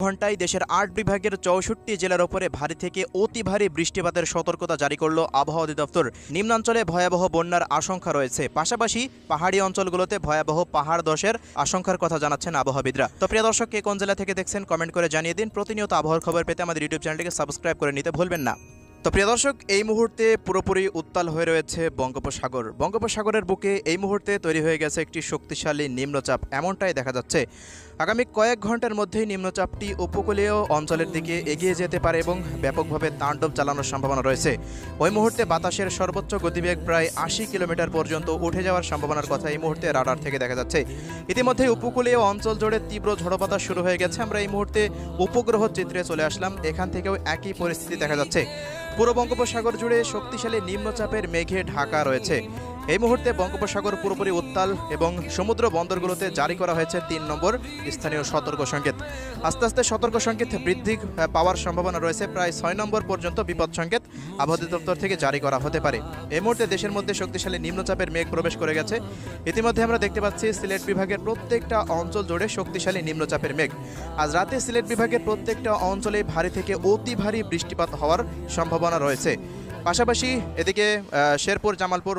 ঘন্টায় দেশের ৮ বিভাগের ৬৪ জেলার ওপরে ভারী থেকে অতি ভারী বৃষ্টিপাতের সতর্কতা জারি করল আবহাওয়া অধিদপ্তর। নিম্নাঞ্চলে ভয়াবহ বন্যার আশঙ্কা রয়েছে, পাশাপাশি পাহাড়ি অঞ্চলগুলোতে ভয়াবহ পাহাড় ধসের আশঙ্কার কথা জানাচ্ছেন আবহাওয়াবিদরা। তো প্রিয় দর্শক, কে কোন জেলা থেকে দেখছেন কমেন্ট করে জানিয়ে দিন। প্রতিনিয়ত আবহাওয়ার খবর পেতে আমাদের ইউটিউব চ্যানেলটিকে সাবস্ক্রাইব করে নিতে ভুলবেন না। তো প্রিয় দর্শক, এই মুহূর্তে পুরোপুরি উত্তাল হয়ে রয়েছে বঙ্গোপসাগর। বঙ্গোপসাগরের বুকে এই মুহূর্তে তৈরি হয়ে গেছে একটি শক্তিশালী নিম্নচাপ, এমনটাই দেখা যাচ্ছে। আগামী কয়েক ঘন্টার মধ্যেই নিম্নচাপটি উপকূলীয় অঞ্চলের দিকে এগিয়ে যেতে পারে এবং ব্যাপকভাবে তাণ্ডব চালানোর সম্ভাবনা রয়েছে। ওই মুহূর্তে বাতাসের সর্বোচ্চ গতিবেগ প্রায় ৮০ কিলোমিটার পর্যন্ত উঠে যাওয়ার সম্ভাবনার কথা এই মুহূর্তে রাডার থেকে দেখা যাচ্ছে। ইতিমধ্যে উপকূলীয় অঞ্চল জুড়ে তীব্র ঝড়ো বাতাস শুরু হয়ে গেছে। আমরা এই মুহূর্তে উপগ্রহ চিত্রে চলে আসলাম, এখান থেকেও একই পরিস্থিতি দেখা যাচ্ছে। পুরো বঙ্গোপসাগর জুড়ে শক্তিশালী নিম্নচাপের মেঘে ঢাকা রয়েছে। এই মুহূর্তে বঙ্গোপসাগর পুরোপুরি উত্তাল এবং সমুদ্র বন্দরগুলোতে জারি করা হয়েছে ৩ নম্বর স্থানীয় সতর্ক সংকেত। আস্তে আস্তে সতর্ক সংকেত বৃদ্ধি পাওয়ার সম্ভাবনা রয়েছে। প্রায় ৬ নম্বর পর্যন্ত বিপদ সংকেত আবহাওয়া অধিদপ্তর থেকে জারি করা হতে পারে। এই মুহূর্তে দেশের মধ্যে শক্তিশালী নিম্নচাপের মেঘ প্রবেশ করে গেছে। ইতিমধ্যে আমরা দেখতে পাচ্ছি সিলেট বিভাগের প্রত্যেকটা অঞ্চল জুড়ে শক্তিশালী নিম্নচাপের মেঘ। আজ রাতে সিলেট বিভাগের প্রত্যেকটা অঞ্চলে ভারী থেকে অতি ভারী বৃষ্টিপাত হওয়ার সম্ভাবনা রয়েছে। পাশাপাশি এদিকে শেরপুর, জামালপুর,